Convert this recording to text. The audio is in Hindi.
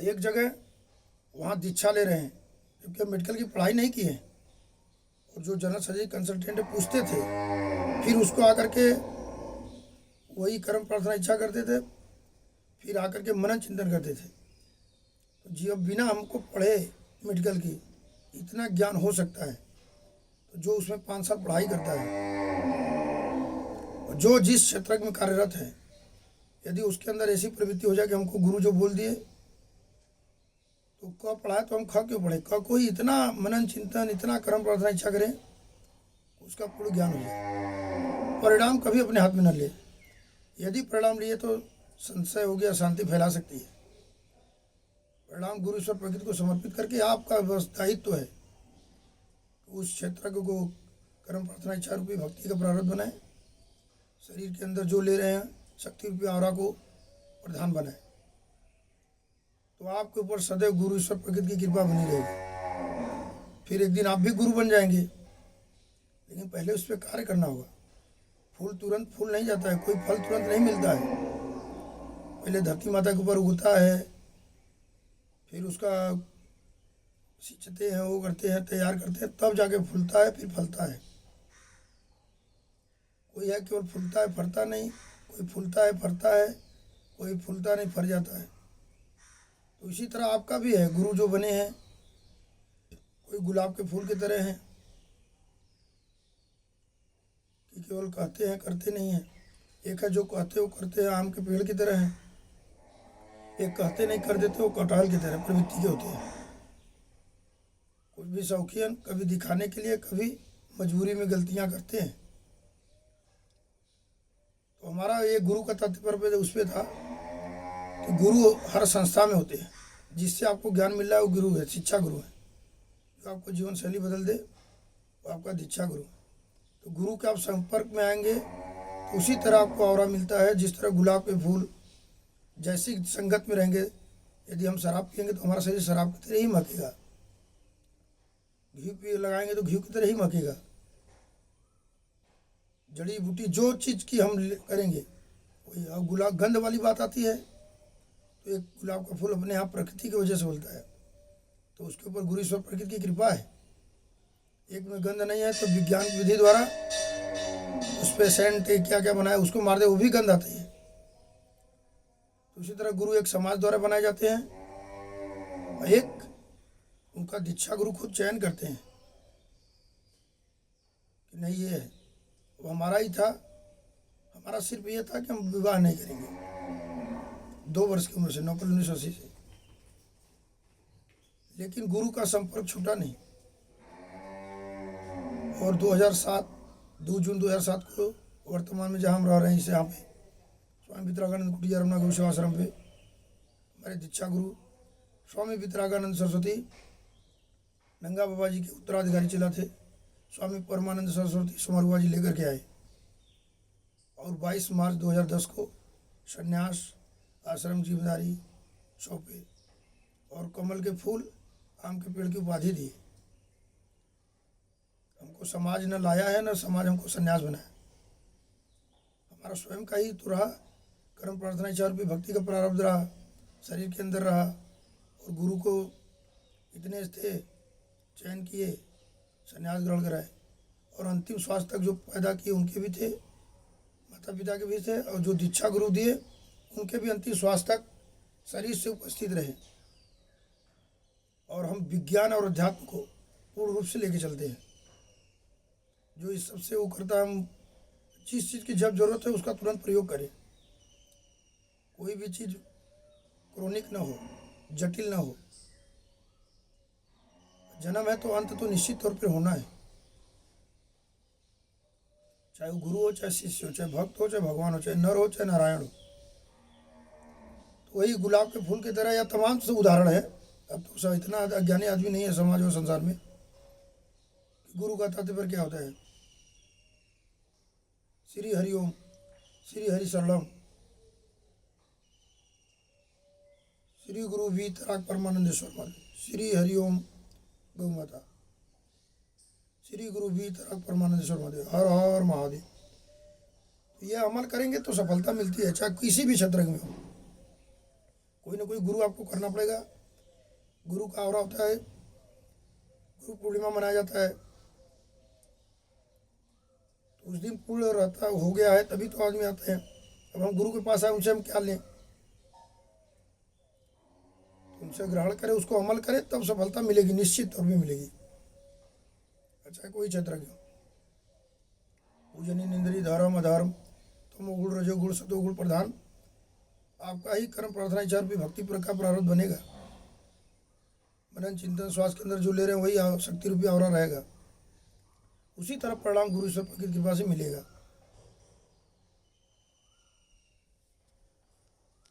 एक जगह वहाँ दीक्षा ले रहे हैं, जबकि मेडिकल की पढ़ाई नहीं की है, और जो जनरल सर्जरी कंसल्टेंट पूछते थे, फिर उसको आकर के वही कर्म प्रार्थना इच्छा करते थे, फिर आकर के मनन चिंतन करते थे। तो जी अब बिना हमको पढ़े मेडिकल की इतना ज्ञान हो सकता है, तो जो उसमें 5 साल पढ़ाई करता है और जो जिस क्षेत्र में कार्यरत है, यदि उसके अंदर ऐसी प्रवृत्ति हो जाए कि हमको गुरु जो बोल दिए तो क पढ़ाए तो हम ख क्यों पढ़े, क कोई इतना मनन चिंतन इतना कर्म प्रार्थना इच्छा करें उसका पूर्ण ज्ञान हो जाए। परिणाम कभी अपने हाथ में न ले, यदि परिणाम लिए तो संशय हो गया, शांति फैला सकती है। परिणाम गुरु ईश्वर प्रकृति को समर्पित करके आपका बस दायित्व है उस क्षेत्र को कर्म प्रार्थना इच्छा रूपी भक्ति का प्रारब्ध बनाए, शरीर के अंदर जो ले रहे हैं शक्ति रूपी आरा को प्रधान बनाए, तो आपके ऊपर सदैव गुरु ईश्वर प्रकृति की कृपा बनी रहेगी। फिर एक दिन आप भी गुरु बन जाएंगे, लेकिन पहले उस पर कार्य करना होगा। फूल तुरंत फूल नहीं जाता है, कोई फल तुरंत नहीं मिलता है। पहले धरती माता के ऊपर उगता है, फिर उसका सींचते हैं, वो करते हैं, तैयार करते हैं, तब जाके फूलता है, फिर फलता है। कोई है केवल फूलता है फरता नहीं, कोई फूलता है फरता है, कोई फूलता नहीं फर जाता है। तो इसी तरह आपका भी है, गुरु जो बने हैं कोई गुलाब के फूल की तरह हैं कि केवल कहते हैं करते नहीं हैं। एक है जो कहते वो करते हैं, आम के पेड़ की तरह हैं। एक कहते नहीं कर देते, वो कटहल की तरह प्रवृत्ति के होते हैं। कुछ भी शौकीन, कभी दिखाने के लिए, कभी मजबूरी में गलतियां करते हैं। तो हमारा ये गुरु का तात्पर्य उस पर था कि गुरु हर संस्था में होते हैं। जिससे आपको ज्ञान मिल रहा है वो गुरु है, शिक्षा गुरु है। जो आपको जीवन शैली बदल दे वो आपका दीक्षा गुरु है। तो गुरु के आप संपर्क में आएंगे तो उसी तरह आपको ऑरा मिलता है, जिस तरह गुलाब के फूल जैसी संगत में रहेंगे। यदि हम शराब पियेंगे तो हमारा शरीर शराब की तरह ही महकेगा, घी पी लगाएंगे तो घी की तरह ही महकेगा। जड़ी बूटी जो चीज़ की हम करेंगे वही। अब गुलाब गंध वाली बात आती है तो एक गुलाब का फूल अपने आप प्रकृति की वजह से बोलता है, तो उसके ऊपर गुरु ईश्वर प्रकृति की कृपा है। एक में गंध नहीं है तो विज्ञान विधि द्वारा उस पर सेंट क्या क्या बनाया उसको मार दे, वो भी गंध आती है। तो उसी तरह गुरु एक समाज द्वारा बनाए जाते हैं और एक उनका दीक्षा गुरु खुद चयन करते हैं कि नहीं ये है। वो हमारा ही था, हमारा सिर्फ ये था कि हम विवाह नहीं करेंगे 2 वर्ष की उम्र से, 9 अप्रैल 1980 से। लेकिन गुरु का संपर्क छूटा नहीं, और 2007 2 जून 2007 को वर्तमान में जहाँ हम रह रहे हैं इसे यहाँ पे स्वामी वितरागानंद कुटिया रमना गुरु सेवाश्रम पे हमारे दीक्षा गुरु स्वामी वितरागानंद सरस्वती नंगा बाबा जी के उत्तराधिकारी चला थे, स्वामी परमानंद सरस्वती समरुआ जी लेकर के आए। और 22 मार्च 2010 को संन्यास आश्रम जिम्मेदारी सौंपे और कमल के फूल आम के पेड़ की उपाधि दी। हमको समाज न लाया है, न समाज हमको संन्यास बनाया। हमारा स्वयं का ही तो रहा, कर्म प्रार्थना इच्छा रूपी भक्ति का प्रारब्ध रहा, शरीर के अंदर रहा। और गुरु को इतने थे चयन किए, संन्यास ग्रहण कराए, और अंतिम श्वास तक जो पैदा किए उनके भी थे, माता पिता के भी थे, और जो दीक्षा गुरु दिए उनके भी अंतिम श्वास तक शरीर से उपस्थित रहे। और हम विज्ञान और अध्यात्म को पूर्ण रूप से लेके चलते हैं। जो इस सबसे वो करता है, हम जिस चीज़ की जब जरूरत है उसका तुरंत प्रयोग करें। कोई भी चीज़ क्रोनिक ना हो, जटिल ना हो। जन्म है तो अंत तो निश्चित तौर पर होना है, चाहे वो गुरु हो, चाहे शिष्य हो, चाहे भक्त हो, चाहे भगवान हो, चाहे नर हो, चाहे नारायण हो। तो वही गुलाब के फूल की तरह या तमाम से उदाहरण है। अब तो सब इतना अज्ञानी आदमी नहीं है समाज और संसार में कि गुरु का तात्पर्य क्या होता है। श्री हरिओम, श्री हरि शरणम, श्री गुरु वीतराग परमानंदेश्वर महाराज, श्री हरिओम गौ माता, श्री गुरु वीतराग परमानंदेश्वर महादेव, हर हर महादेव। ये अमल करेंगे तो सफलता मिलती है, चाहे किसी भी क्षेत्र में हो। कोई ना कोई गुरु आपको करना पड़ेगा। गुरु का आवरा होता है, गुरु पूर्णिमा मनाया जाता है, तो उस दिन पूर्ण रहता हो गया है तभी तो आदमी आते हैं। अब हम गुरु के पास आए, उनसे हम क्या लें? तो उनसे ग्रहण करें, उसको अमल करें, तब सफलता मिलेगी, निश्चित तौर पर मिलेगी। अच्छा, कोई क्षेत्र क्यों पूजनी निंद्री धर्म अधर्म तमोगुण रजोगुण सतोगुण प्रधान, आपका ही कर्म प्रार्थना विचार भी भक्ति पर का प्रारब्ध बनेगा। मनन चिंतन श्वास के अंदर जो ले रहे हैं वही शक्ति रूपी आवरण रहेगा, उसी तरह परिणाम गुरु से प्रकृति कृपा से मिलेगा।